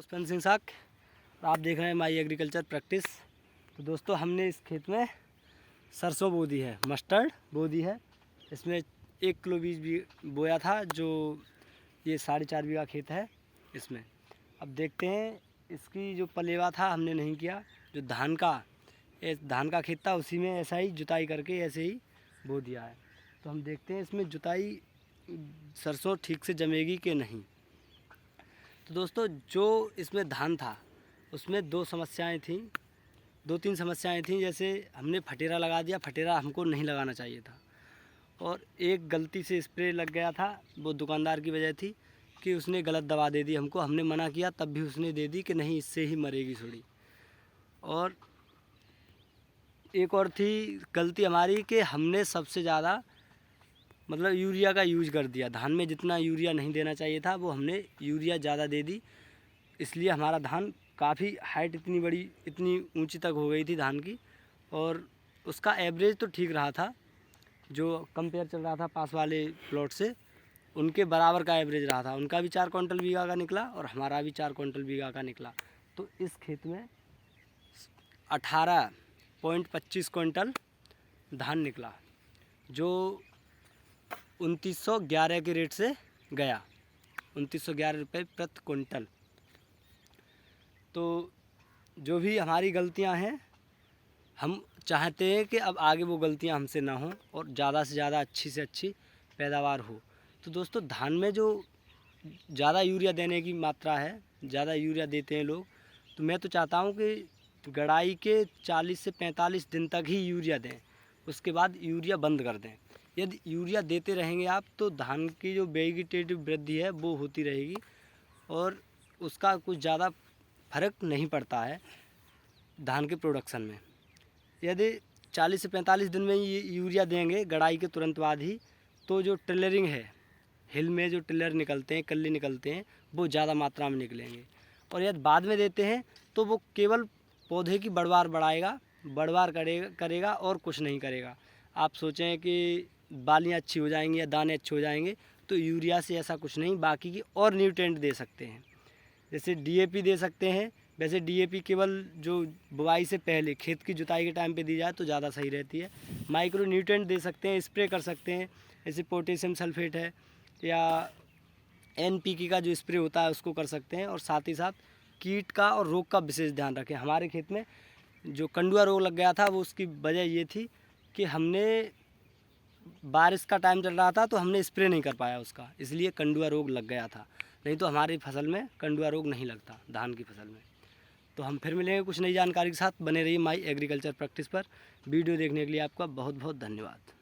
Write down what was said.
पुष्पन सिंह साख और आप देख रहे हैं माई एग्रीकल्चर प्रैक्टिस। तो दोस्तों हमने इस खेत में सरसों बो दी है, मस्टर्ड बो दी है। इसमें 1 किलो बीज भी बोया था, जो ये 4.5 बीघा खेत है इसमें। अब देखते हैं, इसकी जो पलेवा था हमने नहीं किया, जो धान का खेत था उसी में ऐसा ही जुताई करके ऐसे ही बो दिया है। तो हम देखते हैं इसमें जुताई सरसों ठीक से जमेगी कि नहीं। तो दोस्तों जो इसमें धान था उसमें 2 समस्याएं थीं, 2-3 समस्याएं थीं। जैसे हमने फटेरा लगा दिया, फटेरा हमको नहीं लगाना चाहिए था, और एक गलती से स्प्रे लग गया था, वो दुकानदार की वजह थी कि उसने गलत दवा दे दी हमको। हमने मना किया तब भी उसने दे दी कि नहीं इससे ही मरेगी थोड़ी। और एक और थी गलती हमारी कि हमने सबसे ज़्यादा मतलब यूरिया का यूज कर दिया। धान में जितना यूरिया नहीं देना चाहिए था वो हमने यूरिया ज़्यादा दे दी, इसलिए हमारा धान काफ़ी हाइट इतनी ऊंची तक हो गई थी धान की। और उसका एवरेज तो ठीक रहा था, जो कंपेयर चल रहा था पास वाले प्लॉट से, उनके बराबर का एवरेज रहा था। उनका भी 4 क्विंटल बीघा का निकला और हमारा भी 4 क्विंटल बीघा का निकला। तो इस खेत में 18.25 क्विंटल धान निकला, जो 2911 के रेट से गया, 2911 रुपये प्रति क्विंटल। तो जो भी हमारी गलतियां हैं, हम चाहते हैं कि अब आगे वो गलतियां हमसे ना हों और ज़्यादा से ज़्यादा अच्छी से अच्छी पैदावार हो। तो दोस्तों धान में जो ज़्यादा यूरिया देने की मात्रा है, ज़्यादा यूरिया देते हैं लोग, तो मैं तो चाहता हूँ कि गड़ाई के 40 से 45 दिन तक ही यूरिया दें, उसके बाद यूरिया बंद कर दें। यदि यूरिया देते रहेंगे आप तो धान की जो वेजिटेटिव वृद्धि है वो होती रहेगी और उसका कुछ ज़्यादा फर्क नहीं पड़ता है धान के प्रोडक्शन में। यदि 40 से 45 दिन में ये यूरिया देंगे गड़ाई के तुरंत बाद ही, तो जो टिलरिंग है, हिल में जो टिलर निकलते हैं, कल्ले निकलते हैं, वो ज़्यादा मात्रा में निकलेंगे। और यदि बाद में देते हैं तो वो केवल पौधे की बढ़वार करेगा और कुछ नहीं करेगा। आप सोचें कि बालियाँ अच्छी हो जाएंगी या दाने अच्छे हो जाएंगे, तो यूरिया से ऐसा कुछ नहीं। बाकी की और न्यूट्रिएंट दे सकते हैं, जैसे डीएपी दे सकते हैं। वैसे डीएपी केवल जो बुआई से पहले खेत की जुताई के टाइम पे दी जाए तो ज़्यादा सही रहती है। माइक्रो न्यूट्रिएंट दे सकते हैं, स्प्रे कर सकते हैं, जैसे पोटेशियम सल्फेट है या एनपीके का जो स्प्रे होता है उसको कर सकते हैं। और साथ ही साथ कीट का और रोग का विशेष ध्यान रखें। हमारे खेत में जो कंडुआ रोग लग गया था, वो उसकी वजह ये थी कि हमने बारिश का टाइम चल रहा था तो हमने स्प्रे नहीं कर पाया उसका, इसलिए कंडुआ रोग लग गया था। नहीं तो हमारी फसल में कंडुआ रोग नहीं लगता, धान की फसल में। तो हम फिर मिलेंगे कुछ नई जानकारी के साथ। बने रहिए माई एग्रीकल्चर प्रैक्टिस पर। वीडियो देखने के लिए आपका बहुत बहुत धन्यवाद।